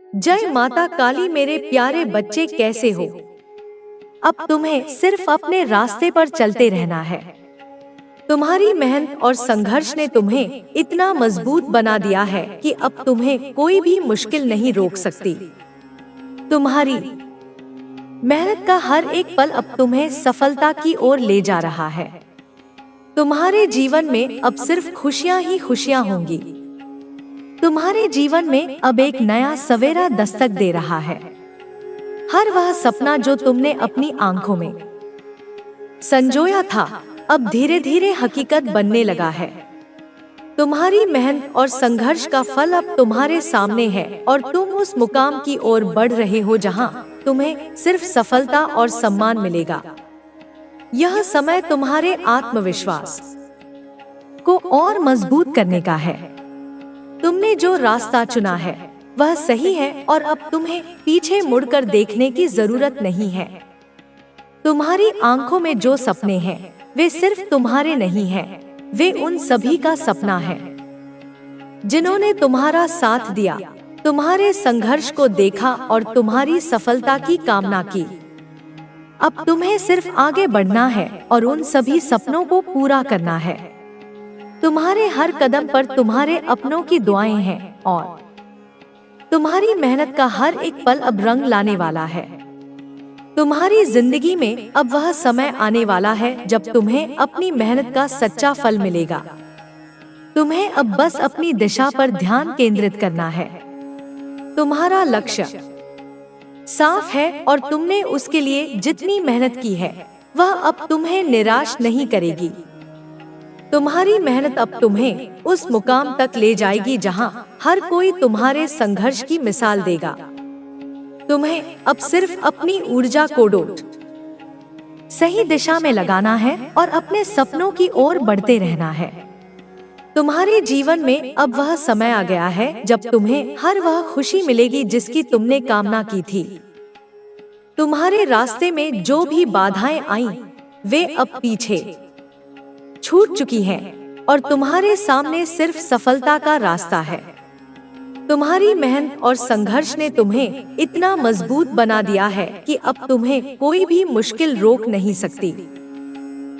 जय माता काली मेरे प्यारे बच्चे, कैसे हो? अब तुम्हें सिर्फ अपने रास्ते पर चलते रहना है। तुम्हारी मेहनत और संघर्ष ने तुम्हें इतना मजबूत बना दिया है कि अब तुम्हें कोई भी मुश्किल नहीं रोक सकती। तुम्हारी मेहनत का हर एक पल अब तुम्हें सफलता की ओर ले जा रहा है। तुम्हारे जीवन में अब सिर्फ खुशियां ही खुशियां होंगी। तुम्हारे जीवन में अब एक नया सवेरा दस्तक दे रहा है। हर वह सपना जो तुमने अपनी आंखों में संजोया था, अब धीरे धीरे हकीकत बनने लगा है। तुम्हारी मेहनत और संघर्ष का फल अब तुम्हारे सामने है और तुम उस मुकाम की ओर बढ़ रहे हो जहां तुम्हें सिर्फ सफलता और सम्मान मिलेगा। यह समय तुम्हारे आत्मविश्वास को और मजबूत करने का है। तुमने जो रास्ता चुना है वह सही है और अब तुम्हें पीछे मुड़कर देखने की जरूरत नहीं है। तुम्हारी आंखों में जो सपने हैं वे सिर्फ तुम्हारे नहीं हैं, वे उन सभी का सपना है जिन्होंने तुम्हारा साथ दिया, तुम्हारे संघर्ष को देखा और तुम्हारी सफलता की कामना की। अब तुम्हें सिर्फ आगे बढ़ना है और उन सभी सपनों को पूरा करना है। तुम्हारे हर कदम पर तुम्हारे अपनों की दुआएं हैं और तुम्हारी मेहनत का हर एक पल अब रंग लाने वाला है। तुम्हारी जिंदगी में अब वह समय आने वाला है जब तुम्हें अपनी मेहनत का सच्चा फल मिलेगा। तुम्हें अब बस अपनी दिशा पर ध्यान केंद्रित करना है। तुम्हारा लक्ष्य साफ है और तुमने उसके लिए जितनी मेहनत की है वह अब तुम्हें निराश नहीं करेगी। तुम्हारी मेहनत अब तुम्हें उस मुकाम तक ले जाएगी जहां हर कोई तुम्हारे संघर्ष की मिसाल देगा। तुम्हें अब सिर्फ अपनी ऊर्जा को डोट सही दिशा में लगाना है और अपने सपनों की ओर बढ़ते रहना है। तुम्हारे जीवन में अब वह समय आ गया है जब तुम्हें हर वह खुशी मिलेगी जिसकी तुमने कामना की थी। तुम्हारे रास्ते में जो भी बाधाएं आईं, वे अब पीछे छूट चुकी हैं और तुम्हारे सामने सिर्फ सफलता का रास्ता है। तुम्हारी मेहनत और संघर्ष ने तुम्हें इतना मजबूत बना दिया है कि अब तुम्हें कोई भी मुश्किल रोक नहीं सकती।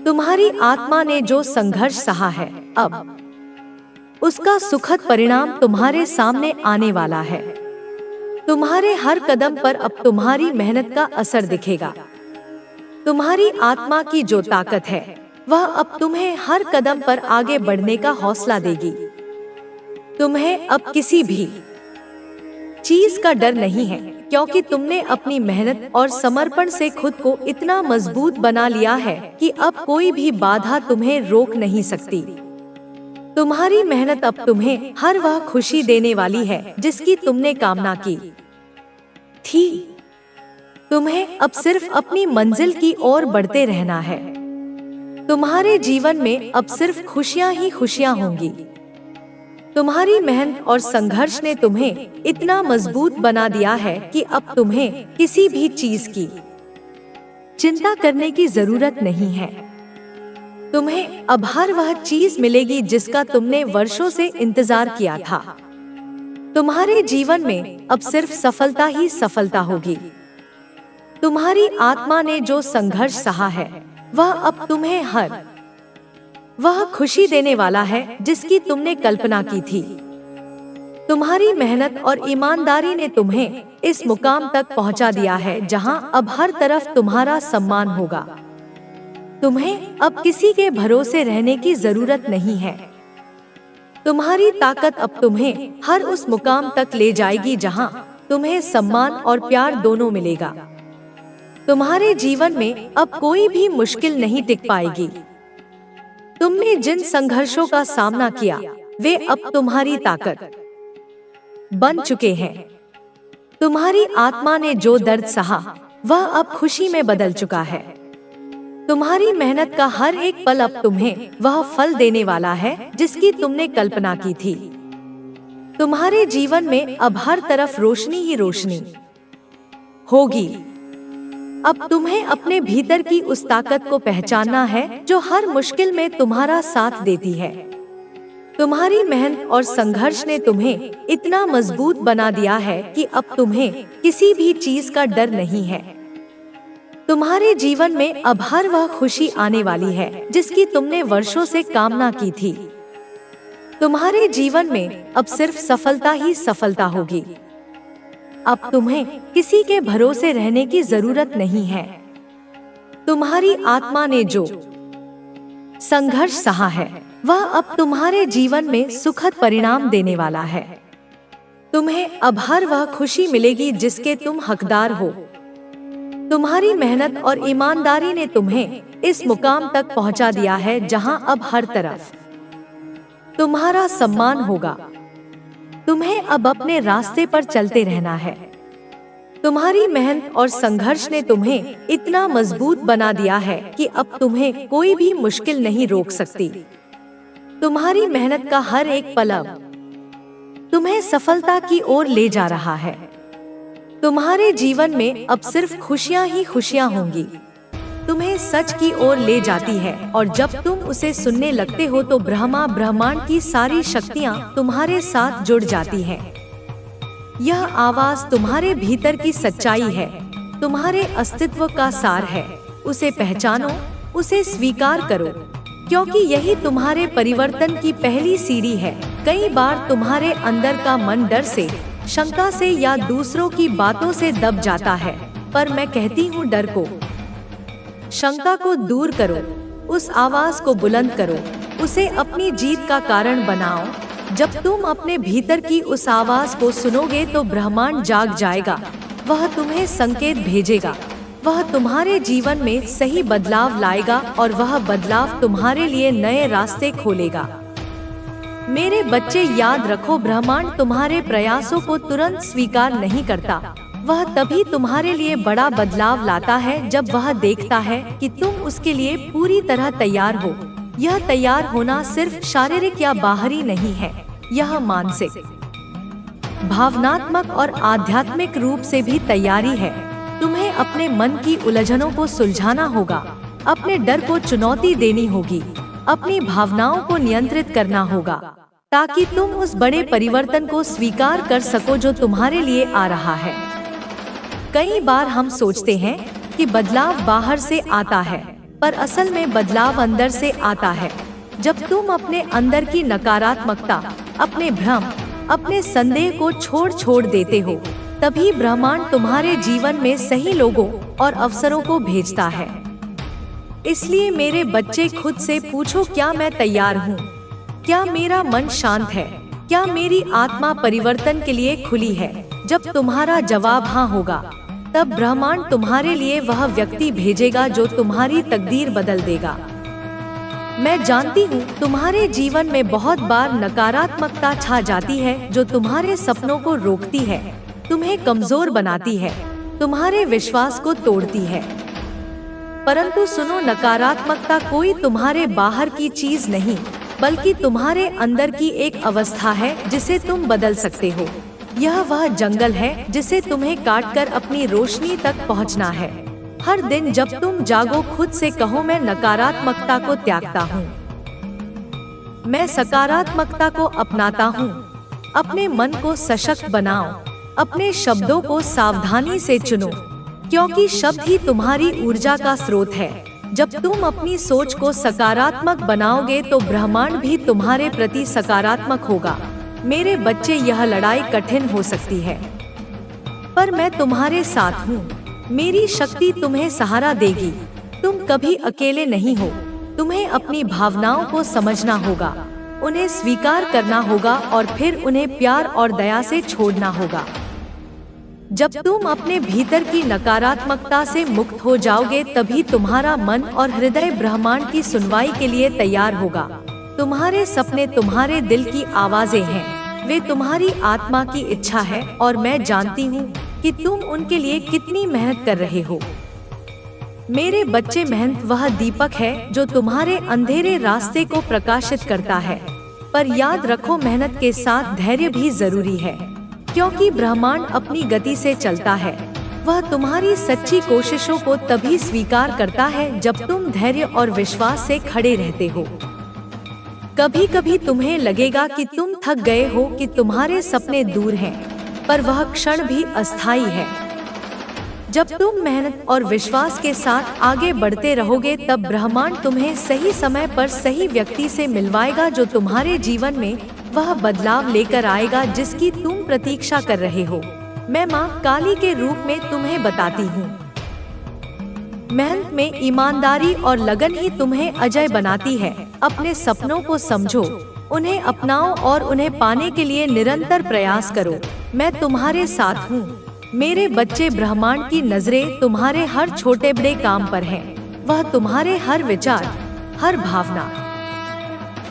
तुम्हारी आत्मा ने जो संघर्ष सहा है, अब उसका सुखद परिणाम तुम्हारे सामने आने वाला है। तुम्हारे हर कदम पर अब तुम्हारी मेहनत का असर दिखेगा। तुम्हारी आत्मा की जो ताकत है वह अब तुम्हें हर कदम पर आगे बढ़ने का हौसला देगी। तुम्हें अब किसी भी चीज का डर नहीं है, क्योंकि तुमने अपनी मेहनत और समर्पण से खुद को इतना मजबूत बना लिया है कि अब कोई भी बाधा तुम्हें रोक नहीं सकती। तुम्हारी मेहनत अब तुम्हें हर वह खुशी देने वाली है जिसकी तुमने कामना की थी। तुम्हें अब सिर्फ अपनी मंजिल की ओर बढ़ते रहना है। तुम्हारे जीवन में अब सिर्फ खुशियां ही खुशियां होंगी। तुम्हारी मेहनत और संघर्ष ने तुम्हें इतना मजबूत बना दिया है कि अब तुम्हें किसी भी चीज की चिंता करने की जरूरत नहीं है। तुम्हें अब हर वह चीज मिलेगी जिसका तुमने वर्षों से इंतजार किया था। तुम्हारे जीवन में अब सिर्फ सफलता ही सफलता होगी। तुम्हारी आत्मा ने जो संघर्ष सहा है वह अब तुम्हें हर वह खुशी देने वाला है जिसकी तुमने कल्पना की थी। तुम्हारी मेहनत और ईमानदारी ने तुम्हें इस मुकाम तक पहुंचा दिया है जहां अब हर तरफ तुम्हारा सम्मान होगा। तुम्हें अब किसी के भरोसे रहने की जरूरत नहीं है। तुम्हारी ताकत अब तुम्हें हर उस मुकाम तक ले जाएगी जहां तुम्हें सम्मान और प्यार दोनों मिलेगा। तुम्हारे जीवन में अब कोई भी मुश्किल नहीं टिक पाएगी। तुमने जिन संघर्षों का सामना किया वे अब तुम्हारी ताकत बन चुके हैं। तुम्हारी आत्मा ने जो दर्द सहा वह अब खुशी में बदल चुका है। तुम्हारी मेहनत का हर एक पल अब तुम्हें वह फल देने वाला है जिसकी तुमने कल्पना की थी। तुम्हारे जीवन में अब हर तरफ रोशनी ही रोशनी होगी। अब तुम्हें अपने भीतर की उस ताकत को पहचानना है जो हर मुश्किल में तुम्हारा साथ देती है। तुम्हारी मेहनत और संघर्ष ने तुम्हें इतना मजबूत बना दिया है कि अब तुम्हें किसी भी चीज का डर नहीं है। तुम्हारे जीवन में अब हर वह खुशी आने वाली है जिसकी तुमने वर्षों से कामना की थी। तुम्हारे जीवन में अब सिर्फ सफलता ही सफलता होगी। अब तुम्हें किसी के भरोसे रहने की जरूरत नहीं है। तुम्हारी आत्मा ने जो संघर्ष सहा है वह अब तुम्हारे जीवन में सुखद परिणाम देने वाला है। तुम्हें अब हर वह खुशी मिलेगी जिसके तुम हकदार हो। तुम्हारी मेहनत और ईमानदारी ने तुम्हें इस मुकाम तक पहुंचा दिया है जहां अब हर तरफ तुम्हारा सम्मान होगा। तुम्हें अब अपने रास्ते पर चलते रहना है। तुम्हारी मेहनत और संघर्ष ने तुम्हें इतना मजबूत बना दिया है कि अब तुम्हें कोई भी मुश्किल नहीं रोक सकती। तुम्हारी मेहनत का हर एक पल अब तुम्हें सफलता की ओर ले जा रहा है। तुम्हारे जीवन में अब सिर्फ खुशियां ही खुशियां होंगी। तुम्हें सच की ओर ले जाती है और जब तुम उसे सुनने लगते हो तो ब्रह्मांड की सारी शक्तियां तुम्हारे साथ जुड़ जाती हैं। यह आवाज तुम्हारे भीतर की सच्चाई है, तुम्हारे अस्तित्व का सार है। उसे पहचानो, उसे स्वीकार करो, क्योंकि यही तुम्हारे परिवर्तन की पहली सीढ़ी है। कई बार तुम्हारे अंदर का मन डर से, शंका से या दूसरों की बातों से दब जाता है, पर मैं कहती हूँ डर को, शंका को दूर करो, उस आवाज को बुलंद करो, उसे अपनी जीत का कारण बनाओ। जब तुम अपने भीतर की उस आवाज को सुनोगे तो ब्रह्मांड जाग जाएगा। वह तुम्हें संकेत भेजेगा, वह तुम्हारे जीवन में सही बदलाव लाएगा और वह बदलाव तुम्हारे लिए नए रास्ते खोलेगा। मेरे बच्चे, याद रखो, ब्रह्मांड तुम्हारे प्रयासों को तुरंत स्वीकार नहीं करता। वह तभी तुम्हारे लिए बड़ा बदलाव लाता है जब वह देखता है कि तुम उसके लिए पूरी तरह तैयार हो। यह तैयार होना सिर्फ शारीरिक या बाहरी नहीं है, यह मानसिक, भावनात्मक और आध्यात्मिक रूप से भी तैयारी है। तुम्हें अपने मन की उलझनों को सुलझाना होगा, अपने डर को चुनौती देनी होगी, अपनी भावनाओं को नियंत्रित करना होगा, ताकि तुम उस बड़े परिवर्तन को स्वीकार कर सको जो तुम्हारे लिए आ रहा है। कई बार हम सोचते हैं कि बदलाव बाहर से आता है, पर असल में बदलाव अंदर से आता है। जब तुम अपने अंदर की नकारात्मकता, अपने भ्रम, अपने संदेह को छोड़ देते हो, तभी ब्रह्मांड तुम्हारे जीवन में सही लोगों और अवसरों को भेजता है। इसलिए मेरे बच्चे, खुद से पूछो, क्या मैं तैयार हूँ? क्या मेरा मन शांत है? क्या मेरी आत्मा परिवर्तन के लिए खुली है? जब तुम्हारा जवाब हाँ होगा, तब ब्रह्मांड तुम्हारे लिए वह व्यक्ति भेजेगा जो तुम्हारी तकदीर बदल देगा। मैं जानती हूँ तुम्हारे जीवन में बहुत बार नकारात्मकता छा जाती है जो तुम्हारे सपनों को रोकती है, तुम्हें कमजोर बनाती है, तुम्हारे विश्वास को तोड़ती है। परंतु सुनो, नकारात्मकता कोई तुम्हारे बाहर की चीज नहीं, बल्कि तुम्हारे अंदर की एक अवस्था है जिसे तुम बदल सकते हो। यह वह जंगल है जिसे तुम्हें काटकर अपनी रोशनी तक पहुंचना है। हर दिन जब तुम जागो, खुद से कहो, मैं नकारात्मकता को त्यागता हूँ, मैं सकारात्मकता को अपनाता हूँ। अपने मन को सशक्त बनाओ, अपने शब्दों को सावधानी से चुनो, क्योंकि शब्द ही तुम्हारी ऊर्जा का स्रोत है। जब तुम अपनी सोच को सकारात्मक बनाओगे तो ब्रह्मांड भी तुम्हारे प्रति सकारात्मक होगा। मेरे बच्चे, यह लड़ाई कठिन हो सकती है, पर मैं तुम्हारे साथ हूँ। मेरी शक्ति तुम्हें सहारा देगी। तुम कभी अकेले नहीं हो। तुम्हें अपनी भावनाओं को समझना होगा, उन्हें स्वीकार करना होगा और फिर उन्हें प्यार और दया से छोड़ना होगा। जब तुम अपने भीतर की नकारात्मकता से मुक्त हो जाओगे, तभी तुम्हारा मन और हृदय ब्रह्मांड की सुनवाई के लिए तैयार होगा। तुम्हारे सपने तुम्हारे दिल की आवाजें हैं, वे तुम्हारी आत्मा की इच्छा है और मैं जानती हूँ कि तुम उनके लिए कितनी मेहनत कर रहे हो। मेरे बच्चे, मेहनत वह दीपक है जो तुम्हारे अंधेरे रास्ते को प्रकाशित करता है, पर याद रखो, मेहनत के साथ धैर्य भी जरूरी है, क्योंकि ब्रह्मांड अपनी गति से चलता है। वह तुम्हारी सच्ची कोशिशों को तभी स्वीकार करता है जब तुम धैर्य और विश्वास से खड़े रहते हो। कभी कभी तुम्हें लगेगा कि तुम थक गए हो, कि तुम्हारे सपने दूर हैं, पर वह क्षण भी अस्थायी है। जब तुम मेहनत और विश्वास के साथ आगे बढ़ते रहोगे, तब ब्रह्मांड तुम्हें सही समय पर सही व्यक्ति से मिलवाएगा, जो तुम्हारे जीवन में वह बदलाव लेकर आएगा जिसकी तुम प्रतीक्षा कर रहे हो। मैं माँ काली के रूप में तुम्हें बताती हूँ, मेहनत में ईमानदारी और लगन ही तुम्हें अजय बनाती है। अपने सपनों को समझो, उन्हें अपनाओ और उन्हें पाने के लिए निरंतर प्रयास करो। मैं तुम्हारे साथ हूँ मेरे बच्चे। ब्रह्मांड की नजरें तुम्हारे हर छोटे बड़े काम पर हैं। वह तुम्हारे हर विचार, हर भावना,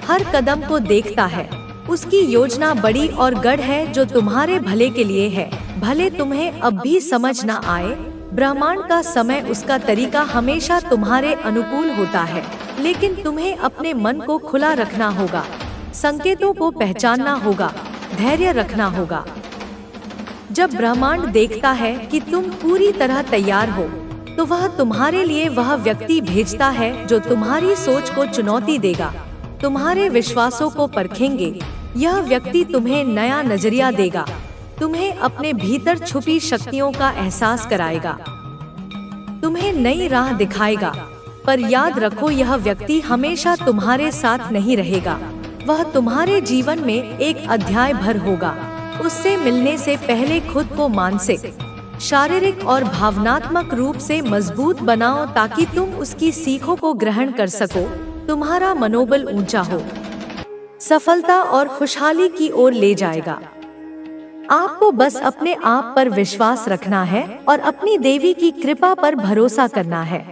हर कदम को देखता है। उसकी योजना बड़ी और गढ़ है, जो तुम्हारे भले के लिए है। भले तुम्हें अब भी समझ न आए, ब्रह्मांड का समय, उसका तरीका हमेशा तुम्हारे अनुकूल होता है। लेकिन तुम्हें अपने मन को खुला रखना होगा, संकेतों को पहचानना होगा, धैर्य रखना होगा। जब ब्रह्मांड देखता है कि तुम पूरी तरह तैयार हो, तो वह तुम्हारे लिए वह व्यक्ति भेजता है जो तुम्हारी सोच को चुनौती देगा, तुम्हारे विश्वासों को परखेंगे। यह व्यक्ति तुम्हें नया नजरिया देगा, तुम्हें अपने भीतर छुपी शक्तियों का एहसास कराएगा, तुम्हें नई राह दिखाएगा। पर याद रखो, यह व्यक्ति हमेशा तुम्हारे साथ नहीं रहेगा। वह तुम्हारे जीवन में एक अध्याय भर होगा। उससे मिलने से पहले खुद को मानसिक, शारीरिक और भावनात्मक रूप से मजबूत बनाओ, ताकि तुम उसकी सीखों को ग्रहण कर सको। तुम्हारा मनोबल ऊंचा हो, सफलता और खुशहाली की ओर ले जाएगा। आपको बस अपने आप पर विश्वास रखना है और अपनी देवी की कृपा पर भरोसा करना है।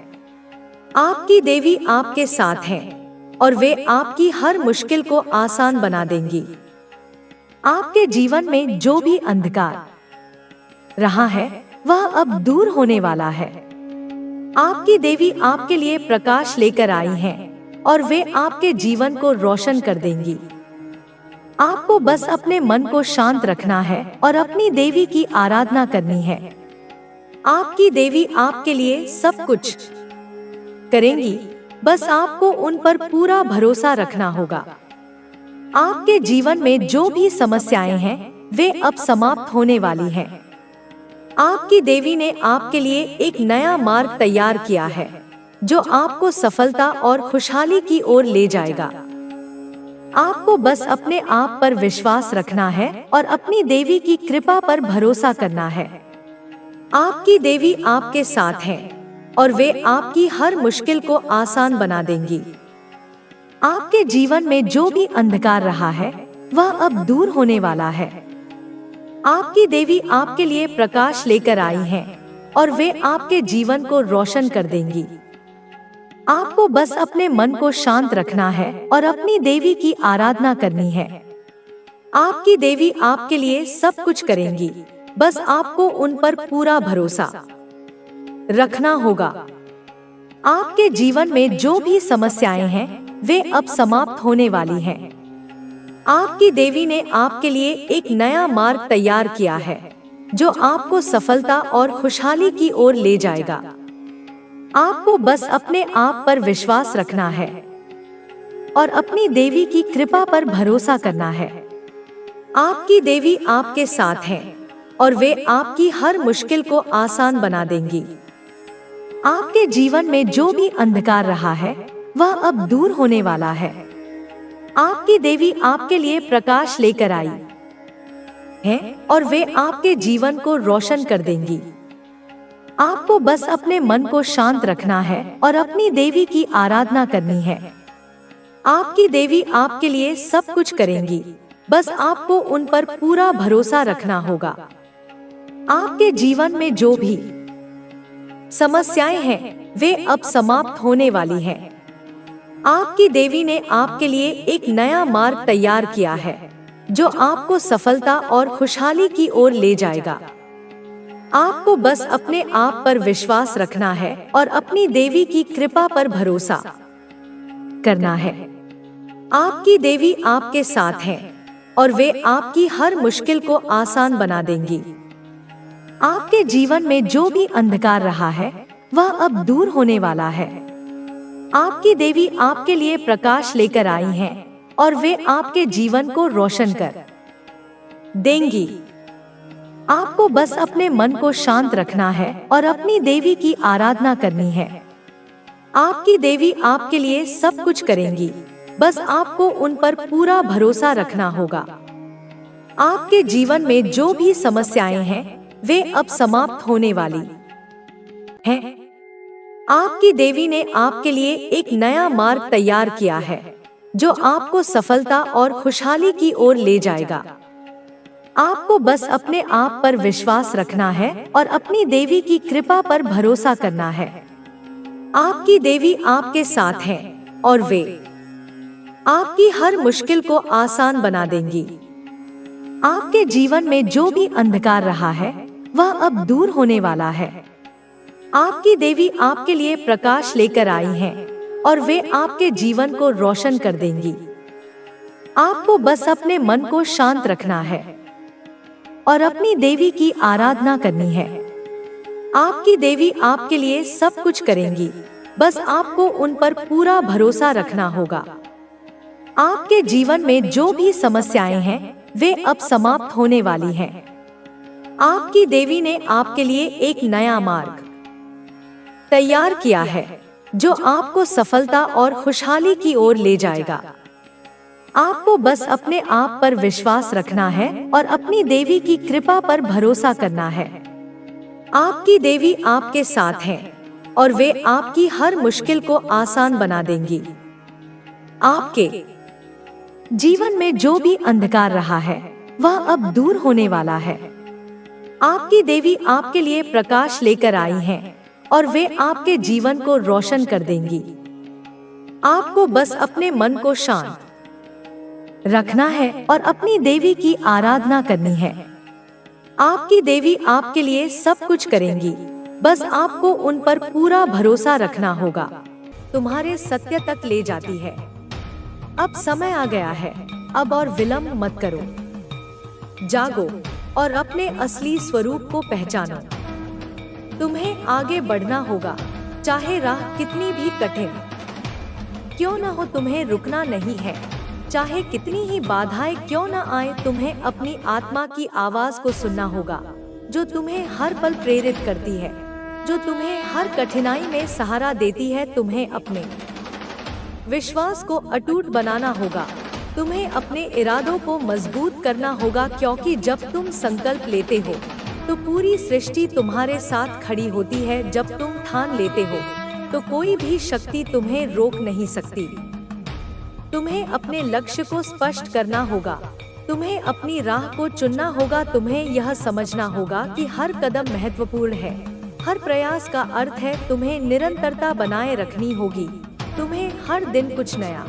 आपकी देवी आपके साथ है और वे आपकी हर मुश्किल को आसान बना देंगी। आपके जीवन में जो भी अंधकार रहा है, वह अब दूर होने वाला है। आपकी देवी आपके लिए प्रकाश लेकर आई हैं और वे आपके जीवन को रोशन कर देंगी। आपको बस अपने मन को शांत रखना है और अपनी देवी की आराधना करनी है। आपकी देवी आपके लिए सब कुछ करेंगी, बस आपको उन पर पूरा भरोसा रखना होगा। आपके जीवन में जो भी समस्याएं हैं, वे अब समाप्त होने वाली हैं। आपकी देवी ने आपके लिए एक नया मार्ग तैयार किया है, जो आपको सफलता और खुशहाली की ओर ले जाएगा। आपको बस अपने आप पर विश्वास रखना है और अपनी देवी की कृपा पर भरोसा करना है। आपकी देवी आपके साथ है और वे आपकी हर मुश्किल को आसान बना देंगी। आपके जीवन में जो भी अंधकार रहा है, वह अब दूर होने वाला है। आपकी देवी आपके लिए प्रकाश लेकर आई हैं और वे आपके जीवन को रोशन कर देंगी। आपको बस अपने मन को शांत रखना है और अपनी देवी की आराधना करनी है। आपकी देवी आपके लिए सब कुछ करेंगी, बस आपको उन पर पूरा भरोसा रखना होगा। आपके जीवन में जो भी समस्याएं हैं, वे अब समाप्त होने वाली हैं। आपकी देवी ने आपके लिए एक नया मार्ग तैयार किया है, जो आपको सफलता और खुशहाली की ओर ले जाएगा। आपको बस अपने आप पर विश्वास रखना है और अपनी देवी की कृपा पर भरोसा करना है। आपकी देवी आपके साथ है और वे आपकी हर मुश्किल को आसान बना देंगी। आपके जीवन में जो भी अंधकार रहा है, वह अब दूर होने वाला है। आपकी देवी आपके लिए प्रकाश लेकर आई है और वे आपके जीवन को रोशन कर देंगी। आपको बस अपने मन को शांत रखना है और अपनी देवी की आराधना करनी है। आपकी देवी आपके लिए सब कुछ करेंगी, बस आपको उन पर पूरा भरोसा रखना होगा। आपके जीवन में जो भी समस्याएं हैं, वे अब समाप्त होने वाली हैं। आपकी देवी ने आपके लिए एक नया मार्ग तैयार किया है, जो आपको सफलता और खुशहाली की ओर ले जाएगा। आपको बस अपने आप पर विश्वास रखना है और अपनी देवी की कृपा पर भरोसा करना है। आपकी देवी आपके साथ है और वे आपकी हर मुश्किल को आसान बना देंगी। आपके जीवन में जो भी अंधकार रहा है, वह अब दूर होने वाला है। आपकी देवी आपके लिए प्रकाश लेकर आई हैं और वे आपके जीवन को रोशन कर देंगी। आपको बस अपने मन को शांत रखना है और अपनी देवी की आराधना करनी है। आपकी देवी आपके लिए सब कुछ करेंगी, बस आपको उन पर पूरा भरोसा रखना होगा। आपके जीवन में जो भी समस्याएं हैं वे अब समाप्त होने वाली हैं। आपकी देवी ने आपके लिए एक नया मार्ग तैयार किया है जो आपको सफलता और खुशहाली की ओर ले जाएगा। आपको बस अपने आप पर विश्वास रखना है और अपनी देवी की कृपा पर भरोसा करना है। आपकी देवी आपके साथ है और वे आपकी हर मुश्किल को आसान बना देंगी। आपके जीवन में जो भी अंधकार रहा है वह अब दूर होने वाला है। आपकी देवी आपके लिए प्रकाश लेकर आई है और वे आपके जीवन को रोशन कर देंगी। आपको बस अपने मन को शांत रखना है और अपनी देवी की आराधना करनी है। आपकी देवी आपके लिए सब कुछ करेंगी, बस आपको उन पर पूरा भरोसा रखना होगा। आपके जीवन में जो भी समस्याएं हैं वे अब समाप्त होने वाली हैं। आपकी देवी ने आपके लिए एक नया मार्ग तैयार किया है जो आपको सफलता और खुशहाली की ओर ले जाएगा। आपको बस अपने आप पर विश्वास रखना है और अपनी देवी की कृपा पर भरोसा करना है। आपकी देवी आपके साथ है और वे आपकी हर मुश्किल को आसान बना देंगी। आपके जीवन में जो भी अंधकार रहा है वह अब दूर होने वाला है। आपकी देवी आपके लिए प्रकाश लेकर आई हैं और वे आपके जीवन को रोशन कर देंगी। आपको बस अपने मन को शांत रखना है और अपनी देवी की आराधना करनी है। आपकी देवी आपके लिए सब कुछ करेंगी, बस आपको उन पर पूरा भरोसा रखना होगा। तुम्हारे सत्य तक ले जाती है। अब समय आ गया है, अब और विलंब मत करो। जागो और अपने असली स्वरूप को पहचानो। तुम्हें आगे बढ़ना होगा, चाहे राह कितनी भी कठिन क्यों न हो। तुम्हें रुकना नहीं है, चाहे कितनी ही बाधाएं क्यों न आए। तुम्हें अपनी आत्मा की आवाज को सुनना होगा जो तुम्हें हर पल प्रेरित करती है, जो तुम्हें हर कठिनाई में सहारा देती है। तुम्हें अपने विश्वास को अटूट बनाना होगा। तुम्हें अपने इरादों को मजबूत करना होगा, क्योंकि जब तुम संकल्प लेते हो तो पूरी सृष्टि तुम्हारे साथ खड़ी होती है। जब तुम ठान लेते हो तो कोई भी शक्ति तुम्हें रोक नहीं सकती। तुम्हें अपने लक्ष्य को स्पष्ट करना होगा। तुम्हें अपनी राह को चुनना होगा। तुम्हें यह समझना होगा कि हर कदम महत्वपूर्ण है, हर प्रयास का अर्थ है। तुम्हें निरंतरता बनाए रखनी होगी। तुम्हें हर दिन कुछ नया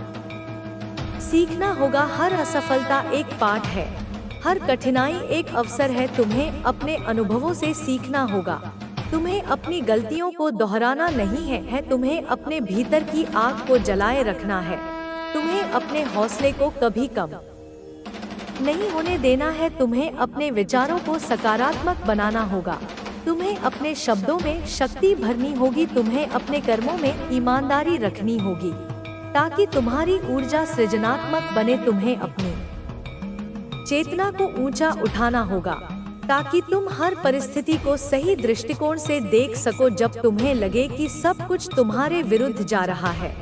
सीखना होगा। हर असफलता एक पाठ है, हर कठिनाई एक अवसर है। तुम्हें अपने अनुभवों से सीखना होगा। तुम्हें अपनी गलतियों को दोहराना नहीं है। तुम्हें अपने भीतर की आग को जलाए रखना है। तुम्हें अपने हौसले को कभी कम नहीं होने देना है। तुम्हें अपने विचारों को सकारात्मक बनाना होगा। तुम्हें अपने शब्दों में शक्ति भरनी होगी। तुम्हें अपने कर्मों में ईमानदारी रखनी होगी ताकि तुम्हारी ऊर्जा सृजनात्मक बने। तुम्हें अपनी चेतना को ऊंचा उठाना होगा ताकि तुम हर परिस्थिति को सही दृष्टिकोण से देख सको। जब तुम्हें लगे कि सब कुछ तुम्हारे विरुद्ध जा रहा है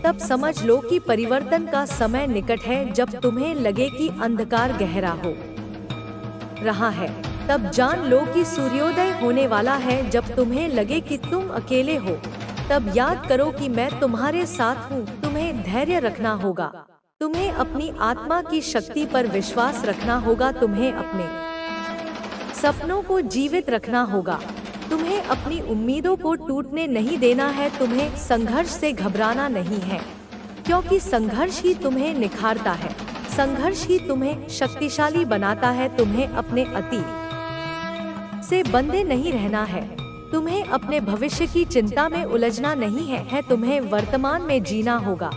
तब समझ लो कि परिवर्तन का समय निकट है। जब तुम्हें लगे कि अंधकार गहरा हो रहा है तब जान लो कि सूर्योदय होने वाला है। जब तुम्हें लगे कि तुम अकेले हो तब याद करो कि मैं तुम्हारे साथ हूँ। तुम्हें धैर्य रखना होगा। तुम्हें अपनी आत्मा की शक्ति पर विश्वास रखना होगा। तुम्हें अपने सपनों को जीवित रखना होगा। तुम्हें अपनी उम्मीदों को टूटने नहीं देना है। तुम्हें संघर्ष से घबराना नहीं है, क्योंकि संघर्ष ही तुम्हें निखारता है। संघर्ष ही तुम्हें शक्तिशाली बनाता है। तुम्हें अपने अतीत से बंधे नहीं रहना है। तुम्हें अपने भविष्य की चिंता में उलझना नहीं है। तुम्हें वर्तमान में जीना होगा।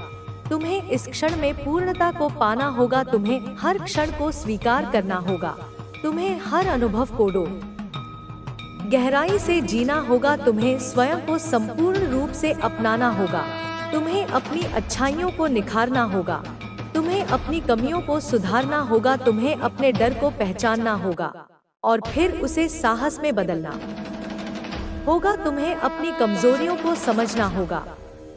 तुम्हें इस क्षण में पूर्णता को पाना होगा। तुम्हें हर क्षण को स्वीकार करना होगा। तुम्हें हर अनुभव को गहराई से जीना होगा। तुम्हें स्वयं को संपूर्ण रूप से अपनाना होगा। तुम्हें अपनी अच्छाइयों को निखारना होगा। तुम्हें अपनी कमियों को सुधारना होगा, तुम्हें अपने डर को पहचानना होगा और फिर उसे साहस में बदलना होगा। तुम्हें अपनी कमजोरियों को समझना होगा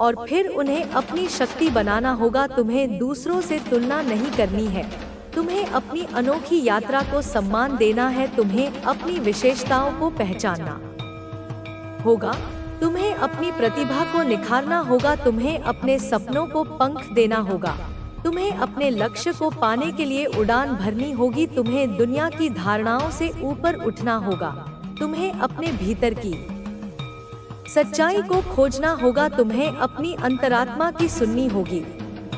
और फिर उन्हें अपनी शक्ति बनाना होगा। तुम्हें दूसरों से तुलना नहीं करनी है, तुम्हें अपनी अनोखी यात्रा को सम्मान देना है। तुम्हें अपनी विशेषताओं को पहचानना होगा, तुम्हें अपनी प्रतिभा को निखारना होगा, तुम्हें अपने सपनों को पंख देना होगा, तुम्हें अपने लक्ष्य को पाने के लिए उड़ान भरनी होगी। तुम्हें दुनिया की धारणाओं से ऊपर उठना होगा, तुम्हें अपने भीतर की सच्चाई को खोजना होगा, तुम्हें अपनी अंतरात्मा की सुननी होगी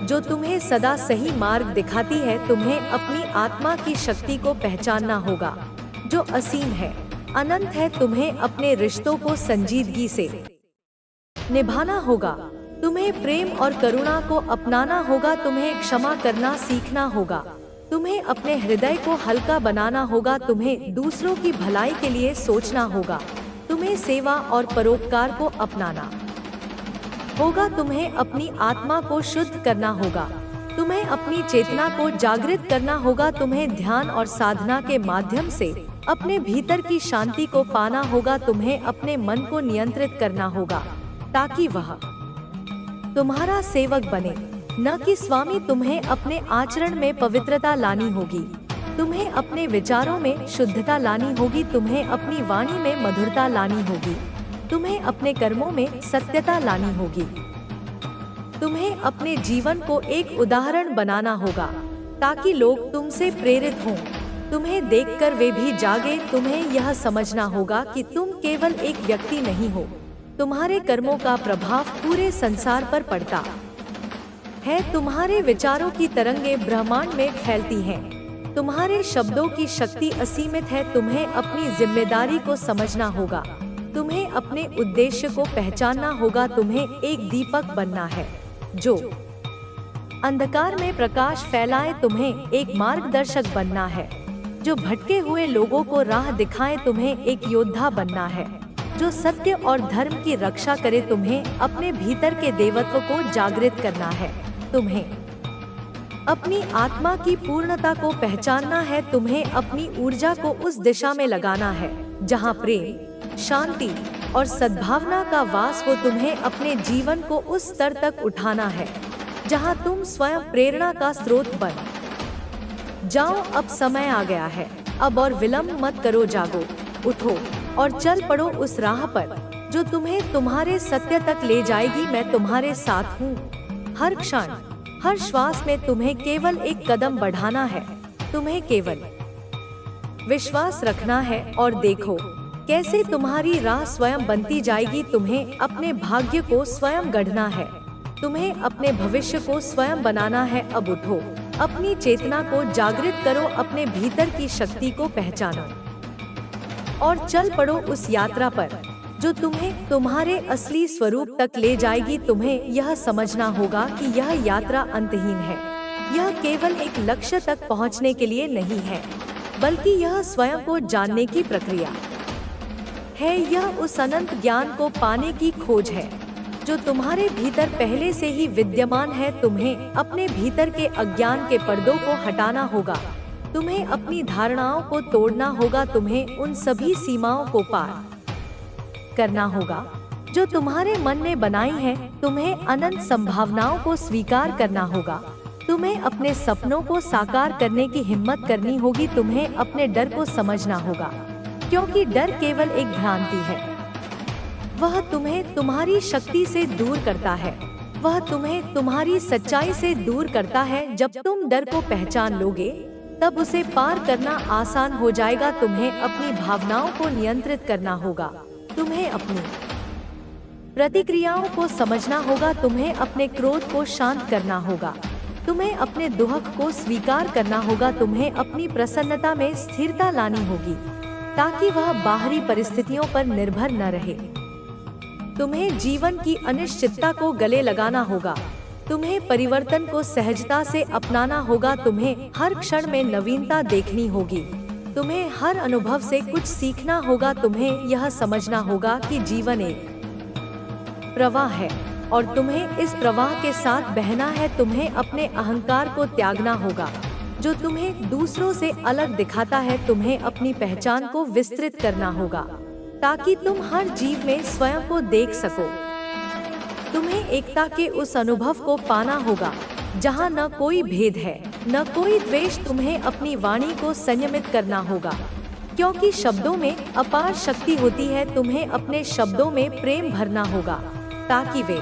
जो तुम्हें सदा सही मार्ग दिखाती है। तुम्हें अपनी आत्मा की शक्ति को पहचानना होगा जो असीम है, अनंत है। तुम्हें अपने रिश्तों को संजीदगी से निभाना होगा, तुम्हें प्रेम और करुणा को अपनाना होगा, तुम्हें क्षमा करना सीखना होगा, तुम्हें अपने हृदय को हल्का बनाना होगा, तुम्हें दूसरों की भलाई के लिए सोचना होगा, तुम्हें सेवा और परोपकार को अपनाना होगा, तुम्हें अपनी आत्मा को शुद्ध करना होगा, तुम्हें अपनी चेतना को जागृत करना होगा, तुम्हें ध्यान और साधना के माध्यम से अपने भीतर की शांति को पाना होगा, तुम्हें अपने मन को नियंत्रित करना होगा ताकि वह तुम्हारा सेवक बने न कि स्वामी। तुम्हें अपने आचरण में पवित्रता लानी होगी, तुम्हें अपने विचारों में शुद्धता लानी होगी, तुम्हें अपनी वाणी में मधुरता लानी होगी, तुम्हें अपने कर्मों में सत्यता लानी होगी, तुम्हें अपने जीवन को एक उदाहरण बनाना होगा ताकि लोग तुमसे प्रेरित हों, तुम्हें देखकर वे भी जागे। तुम्हें यह समझना होगा कि तुम केवल एक व्यक्ति नहीं हो, तुम्हारे कर्मों का प्रभाव पूरे संसार पर पड़ता है, तुम्हारे विचारों की तरंगें ब्रह्मांड में फैलती हैं, तुम्हारे शब्दों की शक्ति असीमित है। तुम्हें अपनी जिम्मेदारी को समझना होगा, तुम्हें अपने उद्देश्य को पहचानना होगा, तुम्हें एक दीपक बनना है जो अंधकार में प्रकाश फैलाए, तुम्हें एक मार्गदर्शक बनना है जो भटके हुए लोगों को राह दिखाए, तुम्हें एक योद्धा बनना है जो सत्य और धर्म की रक्षा करे, तुम्हें अपने भीतर के देवत्व को जागृत करना है, तुम्हें अपनी आत्मा की पूर्णता को पहचानना है, तुम्हें अपनी ऊर्जा को उस दिशा में लगाना है जहां प्रेम, शांति और सद्भावना का वास हो, तुम्हें अपने जीवन को उस स्तर तक उठाना है जहां तुम स्वयं प्रेरणा का स्रोत बन जाओ। अब समय आ गया है, अब और विलंब मत करो, जागो, उठो और चल पड़ो उस राह पर जो तुम्हें तुम्हारे सत्य तक ले जाएगी। मैं तुम्हारे साथ हूँ, हर क्षण हर श्वास में तुम्हें केवल एक कदम बढ़ाना है, तुम्हें केवल विश्वास रखना है और देखो कैसे तुम्हारी राह स्वयं बनती जाएगी। तुम्हें अपने भाग्य को स्वयं गढ़ना है, तुम्हें अपने भविष्य को स्वयं बनाना है। अब उठो, अपनी चेतना को जागृत करो, अपने भीतर की शक्ति को पहचानो और चल पड़ो उस यात्रा पर जो तुम्हें तुम्हारे असली स्वरूप तक ले जाएगी। तुम्हें यह समझना होगा कि यह यात्रा अंतहीन है, यह केवल एक लक्ष्य तक पहुंचने के लिए नहीं है, बल्कि यह स्वयं को जानने की प्रक्रिया है। यह उस अनंत ज्ञान को पाने की खोज है जो तुम्हारे भीतर पहले से ही विद्यमान है। तुम्हें अपने भीतर के अज्ञान के पर्दों को हटाना होगा, तुम्हें अपनी धारणाओं को तोड़ना होगा, तुम्हें उन सभी सीमाओं को पार करना होगा जो तुम्हारे मन ने बनाई हैं। तुम्हें अनंत संभावनाओं को स्वीकार करना होगा, तुम्हें अपने सपनों को साकार करने की हिम्मत करनी होगी, तुम्हें अपने डर को समझना होगा क्योंकि डर केवल एक भ्रांति है, वह तुम्हें तुम्हारी शक्ति से दूर करता है, वह तुम्हें तुम्हारी सच्चाई से दूर करता है। जब तुम डर को पहचान लोगे तब उसे पार करना आसान हो जाएगा। तुम्हें अपनी भावनाओं को नियंत्रित करना होगा, तुम्हें अपनी प्रतिक्रियाओं को समझना होगा, तुम्हें अपने क्रोध को शांत करना होगा, तुम्हें अपने दुख को स्वीकार करना होगा, तुम्हें अपनी प्रसन्नता में स्थिरता लानी होगी ताकि वह बाहरी परिस्थितियों पर निर्भर न रहे। तुम्हें जीवन की अनिश्चितता को गले लगाना होगा, तुम्हें परिवर्तन को सहजता से अपनाना होगा, तुम्हें हर क्षण में नवीनता देखनी होगी, तुम्हें हर अनुभव से कुछ सीखना होगा, तुम्हें यह समझना होगा कि जीवन एक प्रवाह है और तुम्हें इस प्रवाह के साथ बहना है। तुम्हें अपने अहंकार को त्यागना होगा, जो तुम्हें दूसरों से अलग दिखाता है। तुम्हें अपनी पहचान को विस्तृत करना होगा, ताकि तुम हर जीव में स्वयं को देख सको। तुम्हें एकता के उस अनुभव को पाना होगा, जहाँ न कोई भेद है, न कोई द्वेष। तुम्हें अपनी वाणी को संयमित करना होगा, क्योंकि शब्दों में अपार शक्ति होती है। तुम्हें अपने शब्दों में प्रेम भरना होगा, ताकि वे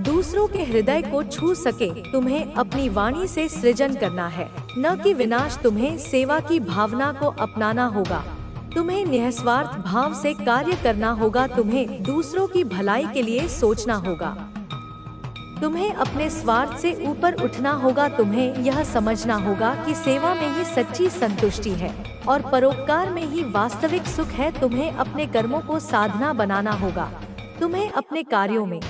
दूसरों के हृदय को छू सके। तुम्हें अपनी वाणी से सृजन करना है, न कि विनाश। तुम्हें सेवा की भावना को अपनाना होगा। तुम्हें निस्वार्थ भाव से कार्य करना होगा। तुम्हें दूसरों की भलाई के लिए सोचना होगा। तुम्हें अपने स्वार्थ से ऊपर उठना होगा। तुम्हें यह समझना होगा कि सेवा में ही सच्ची संतुष्टि है और परोपकार में ही वास्तविक सुख है। तुम्हें अपने कर्मों को साधना बनाना होगा। तुम्हें अपने कार्यों में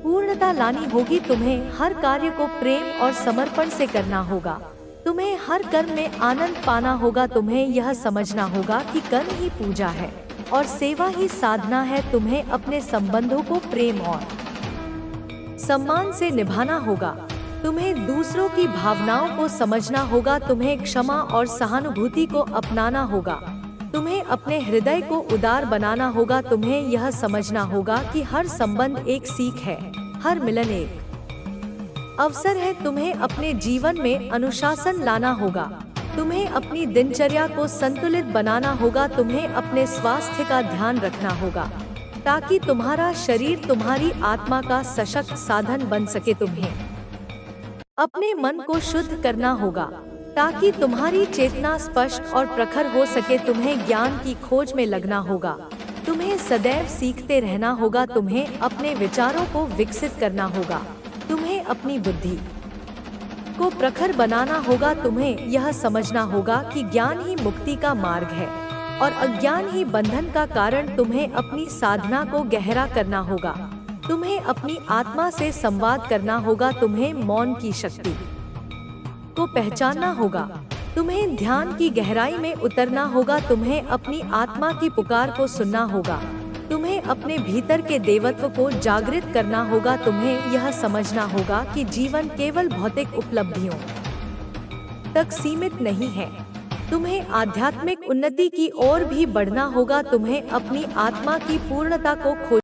पूर्णता लानी होगी। तुम्हें हर कार्य को प्रेम और समर्पण से करना होगा। तुम्हें हर कर्म में आनंद पाना होगा। तुम्हें यह समझना होगा कि कर्म ही पूजा है और सेवा ही साधना है। तुम्हें अपने संबंधों को प्रेम और सम्मान से निभाना होगा। तुम्हें दूसरों की भावनाओं को समझना होगा। तुम्हें क्षमा और सहानुभूति को अपनाना होगा। तुम्हें अपने हृदय को उदार बनाना होगा। तुम्हें यह समझना होगा कि हर संबंध एक सीख है, हर मिलन एक अवसर है। तुम्हें अपने जीवन में अनुशासन लाना होगा। तुम्हें अपनी दिनचर्या को संतुलित बनाना होगा। तुम्हें अपने स्वास्थ्य का ध्यान रखना होगा, ताकि तुम्हारा शरीर तुम्हारी आत्मा का सशक्त साधन बन सके। तुम्हें अपने मन को शुद्ध करना होगा, ताकि तुम्हारी चेतना स्पष्ट और प्रखर हो सके। तुम्हें ज्ञान की खोज में लगना होगा। तुम्हें सदैव सीखते रहना होगा। तुम्हें अपने विचारों को विकसित करना होगा। तुम्हें अपनी बुद्धि को प्रखर बनाना होगा। तुम्हें यह समझना होगा कि ज्ञान ही मुक्ति का मार्ग है और अज्ञान ही बंधन का कारण। तुम्हें अपनी साधना को गहरा करना होगा। तुम्हें अपनी आत्मा से संवाद करना होगा। तुम्हें मौन की शक्ति को पहचानना होगा। तुम्हें ध्यान की गहराई में उतरना होगा। तुम्हें अपनी आत्मा की पुकार को सुनना होगा। तुम्हें अपने भीतर के देवत्व को जागृत करना होगा। तुम्हें यह समझना होगा कि जीवन केवल भौतिक उपलब्धियों तक सीमित नहीं है। तुम्हें आध्यात्मिक उन्नति की ओर भी बढ़ना होगा। तुम्हें अपनी आत्मा की पूर्णता को खोज